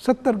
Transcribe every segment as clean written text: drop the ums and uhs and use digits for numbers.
70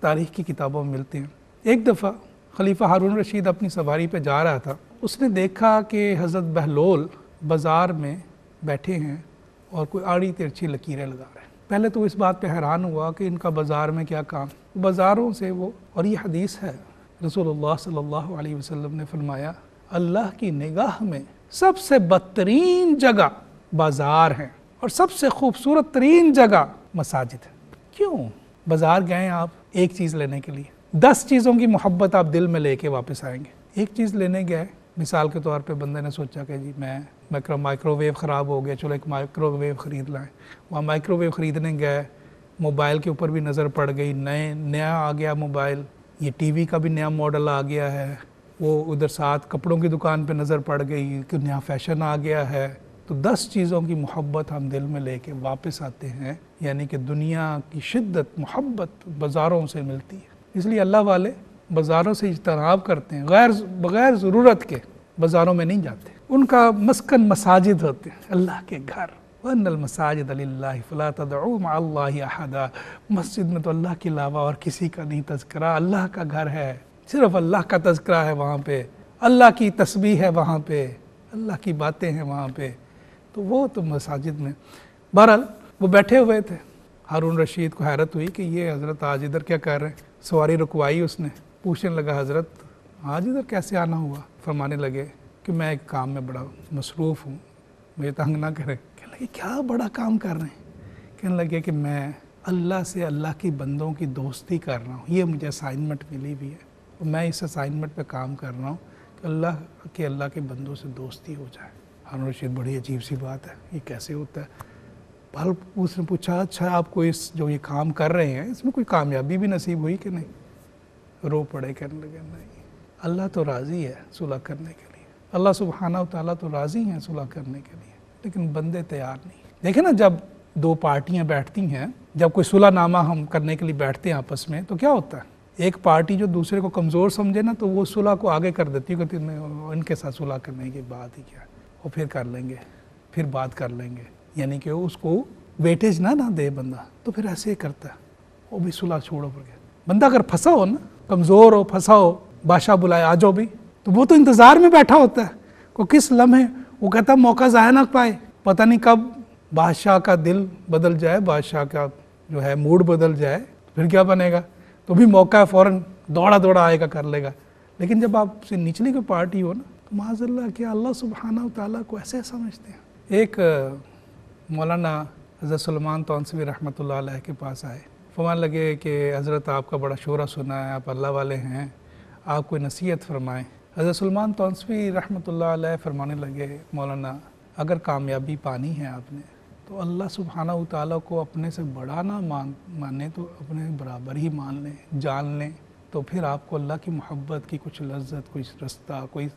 تاریخ کی کتابوں میں ملتے ہیں۔ ایک دفعہ خلیفہ ہارون رشید اپنی سواری پہ جا رہا تھا، اس نے دیکھا کہ حضرت بہلول بازار میں بیٹھے ہیں اور کوئی آڑی ترچھی لکیریں لگا رہے ہیں۔ پہلے تو اس بات پہ حیران ہوا کہ ان کا بازار میں کیا کام، بازاروں سے وہ، اور یہ حدیث ہے رسول اللہ صلی اللہ علیہ وسلم نے فرمایا اللہ کی نگاہ میں سب سے بدترین جگہ بازار ہیں اور سب سے خوبصورت ترین جگہ مساجد ہے۔ کیوں؟ بازار گئے آپ ایک چیز لینے کے لیے، 10 چیزوں کی محبت آپ دل میں لے کے واپس آئیں گے۔ ایک چیز لینے گئے، مثال کے طور پہ بندے نے سوچا کہ جی میں مائکرو ویو خراب ہو گیا، چلو ایک مائکرو ویو خرید لائیں۔ وہاں مائکرو ویو خریدنے گئے، موبائل کے اوپر بھی نظر پڑ گئی، نیا آ گیا موبائل، یہ ٹی وی کا بھی نیا ماڈل آ گیا ہے، وہ ادھر ساتھ کپڑوں کی دکان پہ نظر پڑ گئی کہ نیا فیشن آ گیا ہے۔ تو 10 چیزوں کی محبت ہم دل میں لے کے واپس آتے ہیں، یعنی کہ دنیا کی شدت محبت بازاروں سے ملتی ہے۔ اس لیے اللہ والے بازاروں سے اجتناب کرتے ہیں، بغیر ضرورت کے بازاروں میں نہیں جاتے۔ ان کا مسکن مساجد ہوتے ہیں، اللہ کے گھر۔ وَأَنَّ الْمَسَاجِدَ لِلَّهِ فَلَا تَدْعُوا مَعَ اللَّهِ أَحَدًا۔ مسجد میں تو اللہ کے علاوہ اور کسی کا نہیں تذکرہ، اللہ کا گھر ہے، صرف اللہ کا تذکرہ ہے وہاں پہ، اللہ کی تسبیح ہے وہاں پہ، اللہ کی باتیں ہیں وہاں پہ، تو وہ تو مساجد میں۔ بہرحال وہ بیٹھے ہوئے تھے، ہارون رشید کو حیرت ہوئی کہ یہ حضرت آج ادھر کیا کر رہے ہیں۔ سواری رکوائی اس نے، پوچھنے لگا حضرت آج ادھر کیسے آنا ہوا؟ فرمانے لگے کہ میں ایک کام میں بڑا مصروف ہوں، مجھے تنگ نہ کرے۔ کہنے لگے کیا بڑا کام کر رہے ہیں؟ کہنے لگے کہ میں اللہ سے اللہ کی بندوں کی دوستی کر رہا ہوں، یہ مجھے اسائنمنٹ ملی بھی ہے، اور میں اس اسائنمنٹ پہ کام کر رہا ہوں کہ اللہ کے بندوں سے دوستی ہو جائے۔ ہارون رشید بڑی عجیب سی بات ہے، یہ کیسے ہوتا ہے؟ بھل اس نے پوچھا اچھا آپ کو اس جو یہ کام کر رہے ہیں اس میں کوئی کامیابی بھی نصیب ہوئی کہ نہیں؟ رو پڑے، کہنے لگے نہیں، اللہ تو راضی ہے صلح کرنے کے لیے، اللہ سبحانہ و تعالیٰ تو راضی ہیں صلح کرنے کے لیے، لیکن بندے تیار نہیں۔ دیکھیں نا، جب 2 پارٹیاں بیٹھتی ہیں، جب کوئی صلح نامہ ہم کرنے کے لیے بیٹھتے ہیں آپس میں، تو کیا ہوتا ہے؟ ایک پارٹی جو دوسرے کو کمزور سمجھے نا، تو وہ صلح کو آگے کر دیتی ہے کہ ان کے ساتھ صلح کرنے کی بات ہی کیا ہے، وہ پھر کر لیں گے، پھر بات کر لیں گے، یعنی کہ اس کو ویٹیج نہ دے بندہ، تو پھر ایسے ہی کرتا ہے، وہ بھی صلح چھوڑو پڑ گیا۔ بندہ اگر پھنسا ہو نا، کمزور ہو، پھنسا ہو، بادشاہ بلائے آ جاؤ بھی، تو وہ تو انتظار میں بیٹھا ہوتا ہے کو کس لمحے وہ کہتا ہے موقع ضائع نہ پائے، پتہ نہیں کب بادشاہ کا دل بدل جائے، بادشاہ کا جو ہے موڈ بدل جائے، پھر کیا بنے گا؟ تو بھی موقع ہے، فوراً دوڑا آئے گا، کر لے گا۔ لیکن جب آپ سے نچلی کوئی پارٹی ہو نا، تو معاذ اللہ کہ اللہ سبحانہ و تعالیٰ کو ایسے سمجھتے ہیں۔ ایک مولانا حضرت سلمان تونسوی رحمۃ اللہ علیہ کے پاس آئے، فرمانے لگے کہ حضرت آپ کا بڑا شعرا سنا ہے، آپ اللہ والے ہیں، آپ کوئی نصیحت فرمائیں۔ حضرت سلمان تونسوی رحمۃ اللہ علیہ فرمانے لگے مولانا اگر کامیابی پانی ہے آپ نے، تو اللہ سبحانہ و تعالیٰ کو اپنے سے بڑا نہ مانے تو اپنے برابر ہی مان لیں، جان لیں، تو پھر آپ کو اللہ کی محبت کی کچھ لذت، کوئی رستہ، کوئی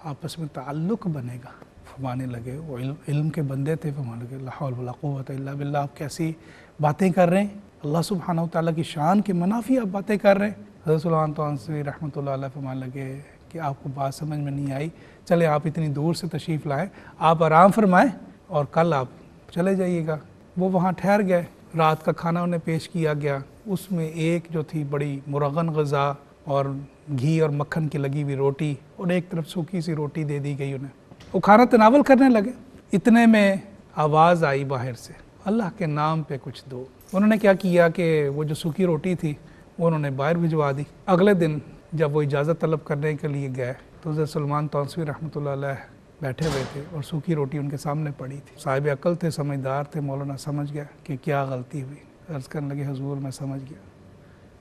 آپس میں تعلق بنے گا۔ فرمانے لگے، وہ علم کے بندے تھے، فرمانے لگے لا حول ولا قوت الا باللہ، آپ کیسی باتیں کر رہے ہیں، اللہ سبحانہ و تعالیٰ کی شان کے منافی آپ باتیں کر رہے ہیں۔ حضرت سلمان تونسوی رحمۃ اللہ علیہ فرمانے لگے کہ آپ کو بات سمجھ میں نہیں آئی، چلیں آپ اتنی دور سے تشریف لائیں، آپ آرام فرمائیں اور کل آپ چلے جائیے گا۔ وہ وہاں ٹھہر گئے، رات کا کھانا انہیں پیش کیا گیا، اس میں ایک جو تھی بڑی مرغن غذا اور گھی اور مکھن کی لگی ہوئی روٹی، اور ایک طرف سوکھی سی روٹی دے دی گئی انہیں۔ وہ کھانا تناول کرنے لگے، اتنے میں آواز آئی باہر سے، اللہ کے نام پہ کچھ دو۔ انہوں نے کیا کیا کہ وہ جو سوکھی روٹی تھی وہ انہوں نے باہر بھجوا دی۔ اگلے دن جب وہ اجازت طلب کرنے کے لیے گئے تو حضرت سلمان تونسوی رحمۃ اللہ علیہ بیٹھے ہوئے تھے اور سوکھی روٹی ان کے سامنے پڑی تھی۔ صاحب عقل تھے، سمجھدار تھے، مولانا سمجھ گیا کہ کیا غلطی ہوئی، عرض کرنے لگے حضور میں سمجھ گیا۔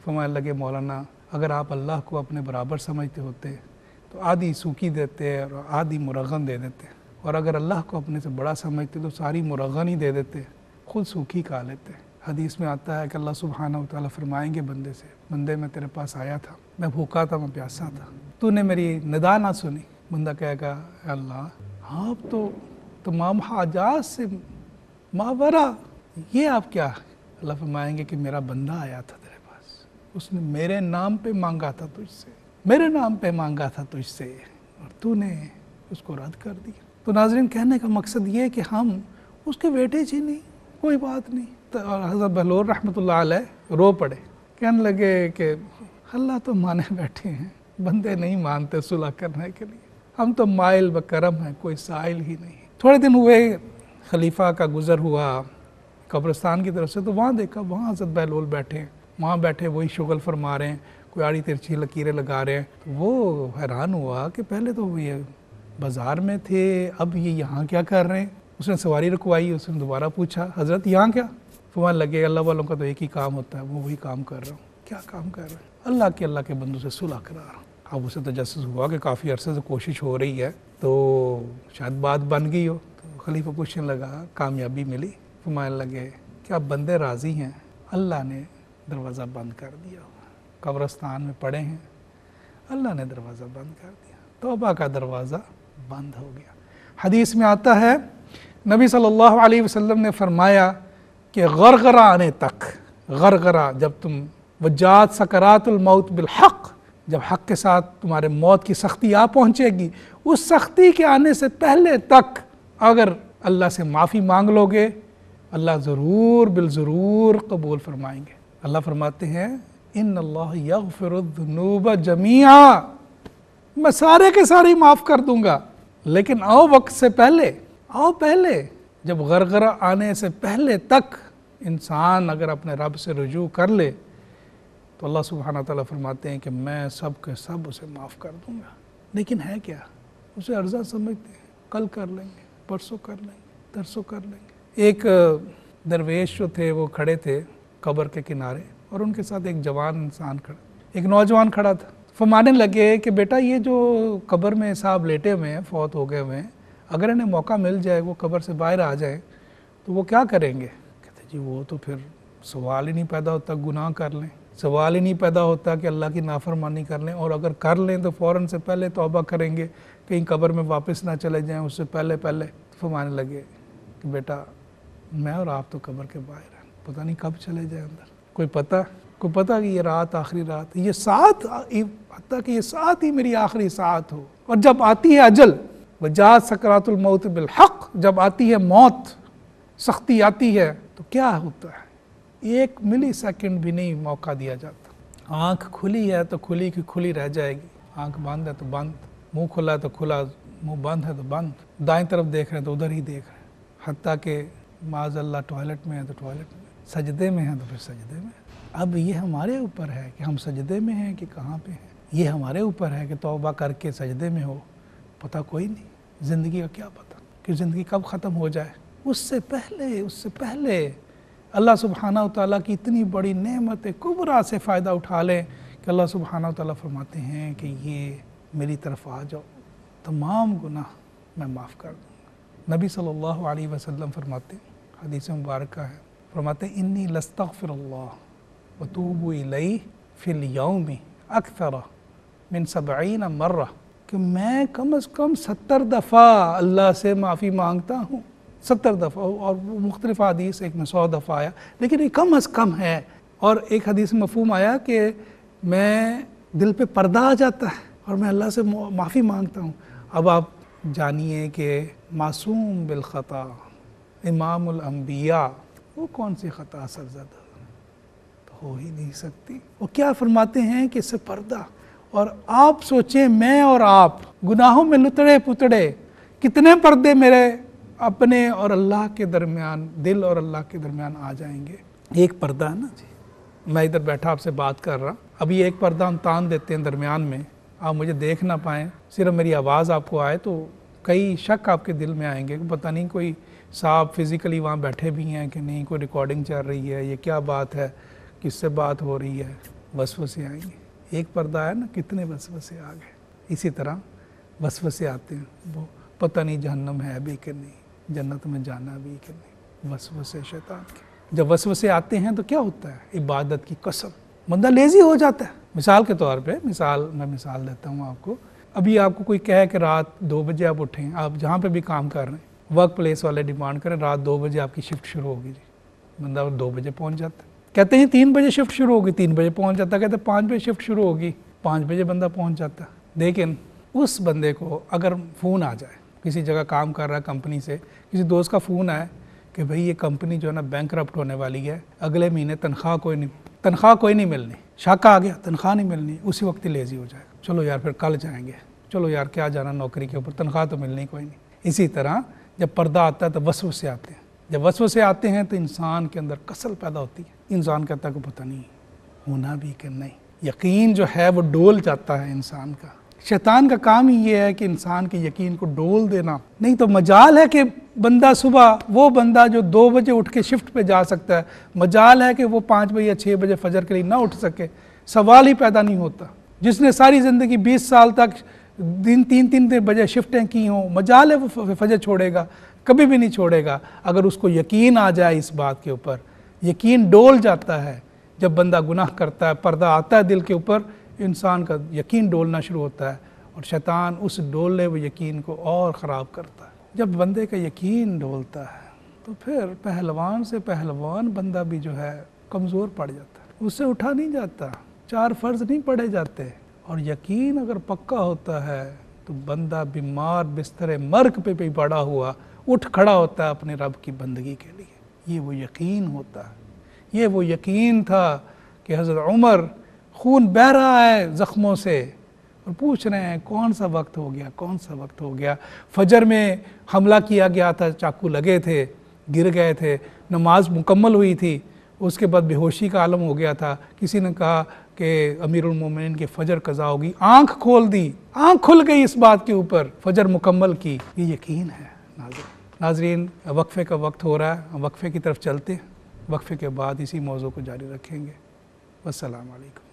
فرمانے لگے مولانا اگر آپ اللہ کو اپنے برابر سمجھتے ہوتے تو آدھی سوکھی دیتے اور آدھی مرغن دے دیتے، اور اگر اللہ کو اپنے سے بڑا سمجھتے تو ساری مرغن ہی دے دیتے، خود سوکھی کھا لیتے۔ حدیث میں آتا ہے کہ اللہ سبحانہ و تعالیٰ فرمائیں گے بندے سے، بندے میں تیرے پاس آیا تھا، میں بھوکا تھا، میں پیاسا تھا، تو نے میری ندا نہ سنی۔ بندہ کہے گا اے اللہ آپ تو تمام حاجات سے ماورا، یہ آپ کیا؟ اللہ فرمائیں گے کہ میرا بندہ آیا تھا تیرے پاس، اس نے میرے نام پہ مانگا تھا تجھ سے، میرے نام پہ مانگا تھا تجھ سے، اور تو نے اس کو رد کر دیا۔ تو ناظرین کہنے کا مقصد یہ کہ ہم اس کے ویٹیج ہی نہیں، کوئی بات نہیں۔ اور حضرت بہلول رحمۃ اللہ علیہ رو پڑے، کہنے لگے کہ اللہ تو مانے بیٹھے ہیں، بندے نہیں مانتے صلح کرنے کے لیے، ہم تو مائل بکرم ہیں، کوئی سائل ہی نہیں۔ تھوڑے دن ہوئے خلیفہ کا گزر ہوا قبرستان کی طرف سے، تو وہاں دیکھا وہاں حضرت بہلول بیٹھے ہیں، وہاں بیٹھے وہی شغل فرما رہے ہیں، کوئی آڑی ترچھی لکیریں لگا رہے ہیں۔ وہ حیران ہوا کہ پہلے تو یہ بازار میں تھے، اب یہ یہاں کیا کر رہے ہیں؟ اس نے سواری رکوائی، اس نے دوبارہ پوچھا حضرت یہاں کیا؟ فرمان لگے اللہ والوں کا تو ایک ہی کام ہوتا ہے، وہ وہی کام کر رہا ہوں۔ کیا کام کر رہے ہیں؟ اللہ کے بندوں سے صلح کرا رہا ہوں۔ اب اسے تجسس ہوا کہ کافی عرصے سے کوشش ہو رہی ہے تو شاید بات بن گئی ہو، تو خلیفہ پوچھنے لگا کامیابی ملی؟ فرمانے لگے کہ اب بندے راضی ہیں، اللہ نے دروازہ بند کر دیا، قبرستان میں پڑے ہیں، اللہ نے دروازہ بند کر دیا، توبہ کا دروازہ بند ہو گیا۔ حدیث میں آتا ہے نبی صلی اللہ علیہ وسلم نے فرمایا کہ غرغرہ آنے تک، غرغرہ جب تم وجات سکرات الموت بالحق، جب حق کے ساتھ تمہارے موت کی سختی آ پہنچے گی، اس سختی کے آنے سے پہلے تک اگر اللہ سے معافی مانگ لو گے، اللہ ضرور بالضرور قبول فرمائیں گے۔ اللہ فرماتے ہیں ان اللہ یغفر الذنوب جمیعا، میں سارے کے سارے معاف کر دوں گا، لیکن آؤ وقت سے پہلے، آؤ پہلے، جب غرغرہ آنے سے پہلے تک انسان اگر اپنے رب سے رجوع کر لے تو اللہ سبحانہ تعالیٰ فرماتے ہیں کہ میں سب کے سب اسے معاف کر دوں گا۔ لیکن ہے کیا؟ اسے عرضہ سمجھتے ہیں، کل کر لیں گے، پرسوں کر لیں گے، ترسوں کر لیں گے۔ ایک درویش جو تھے وہ کھڑے تھے قبر کے کنارے، اور ان کے ساتھ ایک جوان انسان کھڑا، ایک نوجوان کھڑا تھا۔ فرمانے لگے کہ بیٹا یہ جو قبر میں صاحب لیٹے ہوئے ہیں، فوت ہو گئے ہوئے ہیں، اگر انہیں موقع مل جائے وہ قبر سے باہر آ جائیں تو وہ کیا کریں گے؟ کہتے جی وہ تو پھر سوال ہی نہیں پیدا ہوتا گناہ کر لیں، سوال ہی نہیں پیدا ہوتا کہ اللہ کی نافرمانی کر لیں، اور اگر کر لیں تو فوراً سے پہلے توبہ کریں گے، کہیں قبر میں واپس نہ چلے جائیں اس سے پہلے پہلے۔ فرمانے لگے کہ بیٹا میں اور آپ تو قبر کے باہر ہیں، پتہ نہیں کب چلے جائیں اندر، کوئی پتہ کہ یہ رات آخری رات، یہ ساتھ، حتیٰ کہ یہ ساتھ ہی میری آخری ساتھ ہو، اور جب آتی ہے اجل، وجاءت سکرات الموت بالحق، جب آتی ہے موت، سختی آتی ہے تو کیا ہوتا ہے؟ ایک ملی سیکنڈ بھی نہیں موقع دیا جاتا۔ آنکھ کھلی ہے تو کھلی کی کھلی رہ جائے گی، آنکھ بند ہے تو بند، منہ کھلا ہے تو کھلا، منہ بند ہے تو بند، دائیں طرف دیکھ رہے ہیں تو ادھر ہی دیکھ رہے ہیں، حتیٰ کہ معاذ اللہ ٹوائلٹ میں ہے تو ٹوائلٹ میں، سجدے میں ہیں تو پھر سجدے میں۔ اب یہ ہمارے اوپر ہے کہ ہم سجدے میں ہیں کہ کہاں پہ ہیں، یہ ہمارے اوپر ہے کہ توبہ کر کے سجدے میں ہو، پتہ کوئی نہیں، زندگی کا کیا پتہ کہ زندگی کب ختم ہو جائے۔ اس سے پہلے اللہ سبحانہ وتعالیٰ کی اتنی بڑی نعمت کبریٰ سے فائدہ اٹھا لیں کہ اللہ سبحانہ وتعالیٰ فرماتے ہیں کہ یہ میری طرف آ جاؤ، تمام گناہ میں معاف کر دوں گا۔ نبی صلی اللہ علیہ وسلم فرماتے ہیں، حدیث مبارکہ ہے، فرماتے ہیں انی لستغفر اللہ وتوب الیہ فی الیوم اکثر من 70 مرہ، کہ میں کم از کم 70 دفعہ اللہ سے معافی مانگتا ہوں، 70 دفعہ، اور مختلف حدیث ایک میں 100 دفعہ آیا، لیکن یہ کم از کم ہے۔ اور ایک حدیث مفہوم آیا کہ میں دل پہ پردہ آ جاتا ہے اور میں اللہ سے معافی مانگتا ہوں۔ اب آپ جانیے کہ معصوم بالخطا امام الانبیاء، وہ کون سی خطا سرزدہ تو ہو ہی نہیں سکتی۔ وہ کیا فرماتے ہیں کہ اس سے پردہ، اور آپ سوچیں میں اور آپ گناہوں میں لتڑے پتڑے، کتنے پردے میرے اپنے اور اللہ کے درمیان، دل اور اللہ کے درمیان آ جائیں گے۔ ایک پردہ ہے نا جی، میں ادھر بیٹھا آپ سے بات کر رہا، ابھی ایک پردہ ہم تان دیتے ہیں درمیان میں، آپ مجھے دیکھ نہ پائیں، صرف میری آواز آپ کو آئے تو کئی شک آپ کے دل میں آئیں گے کہ پتہ نہیں کوئی صاحب فزیکلی وہاں بیٹھے بھی ہیں کہ نہیں، کوئی ریکارڈنگ چل رہی ہے، یہ کیا بات ہے، کس سے بات ہو رہی ہے، وسوسے آئیں گے۔ ایک پردہ ہے نا، کتنے وسوسے آ گئے۔ اسی طرح وسوسے آتے ہیں، وہ پتہ نہیں جہنم ہے بھی کہ نہیں، جنت میں جانا بھی کہ نہیں، وسوسے شیطان کے۔ جب وسوسے آتے ہیں تو کیا ہوتا ہے؟ عبادت کی قسم، بندہ لیزی ہو جاتا ہے۔ مثال کے طور پہ میں مثال دیتا ہوں آپ کو، ابھی آپ کو کوئی کہے کہ رات 2 بجے آپ اٹھیں، آپ جہاں پہ بھی کام کر رہے ہیں، ورک پلیس والے ڈیمانڈ کریں رات 2 بجے آپ کی شفٹ شروع ہوگی، جی بندہ 2 بجے پہنچ جاتا ہے۔ کہتے ہیں 3 بجے شفٹ شروع ہوگی، 3 بجے پہنچ جاتا ہے۔ کہتے ہیں 5 بجے شفٹ شروع ہوگی، 5 بجے بندہ پہنچ جاتا ہے۔ لیکن اس بندے کو اگر فون آ جائے، کسی جگہ کام کر رہا ہے کمپنی سے، کسی دوست کا فون آئے کہ بھئی یہ کمپنی جو ہے نا بینکرپٹ ہونے والی ہے، اگلے مہینے تنخواہ کوئی نہیں ملنی، شاکہ آ گیا تنخواہ نہیں ملنی، اسی وقت ہی لیزی ہو جائے گا، چلو یار پھر کل جائیں گے، چلو یار کیا جانا نوکری کے اوپر، تنخواہ تو ملنی کوئی نہیں۔ اسی طرح جب پردہ آتا ہے تو وسوسے آتے ہیں، جب وسوسے آتے ہیں تو انسان کے اندر کسل پیدا ہوتی ہے، انسان کہتا ہے کہ پتہ نہیں ہونا بھی کہ نہیں، یقین جو ہے وہ ڈول جاتا ہے انسان کا۔ شیطان کا کام ہی یہ ہے کہ انسان کے یقین کو ڈول دینا، نہیں تو مجال ہے کہ بندہ صبح، وہ بندہ جو 2 بجے اٹھ کے شفٹ پہ جا سکتا ہے، مجال ہے کہ وہ 5 بجے یا 6 بجے فجر کے لیے نہ اٹھ سکے، سوال ہی پیدا نہیں ہوتا۔ جس نے ساری زندگی 20 سال تک 3 بجے شفٹیں کی ہوں، مجال ہے وہ فجر چھوڑے گا؟ کبھی بھی نہیں چھوڑے گا۔ اگر اس کو یقین آ جائے اس بات کے اوپر، یقین ڈول جاتا ہے، جب بندہ گناہ کرتا ہے، پردہ آتا ہے دل کے اوپر، انسان کا یقین ڈولنا شروع ہوتا ہے، اور شیطان اس ڈولے ہوئے یقین کو اور خراب کرتا ہے۔ جب بندے کا یقین ڈولتا ہے تو پھر پہلوان سے پہلوان بندہ بھی جو ہے کمزور پڑ جاتا ہے، اس سے اٹھا نہیں جاتا، 4 فرض نہیں پڑھے جاتے، اور یقین اگر پکا ہوتا ہے تو بندہ بیمار بستر مرگ پہ بھی پڑا ہوا اٹھ کھڑا ہوتا ہے اپنے رب کی بندگی کے لیے۔ یہ وہ یقین ہوتا ہے، یہ وہ یقین تھا کہ حضرت عمر خون بہہ رہا ہے زخموں سے اور پوچھ رہے ہیں کون سا وقت ہو گیا، کون سا وقت ہو گیا۔ فجر میں حملہ کیا گیا تھا، چاقو لگے تھے، گر گئے تھے، نماز مکمل ہوئی تھی، اس کے بعد بے ہوشی کا عالم ہو گیا تھا، کسی نے کہا کہ امیر المومنین کی فجر قضا ہوگی، آنکھ کھول دی، آنکھ کھل گئی اس بات کے اوپر، فجر مکمل کی۔ یہ یقین ہے ناظرین۔ وقفے کا وقت ہو رہا ہے، وقفے کی طرف چلتے ہیں، وقفے کے بعد اسی موضوع کو جاری رکھیں گے۔ والسلام علیکم۔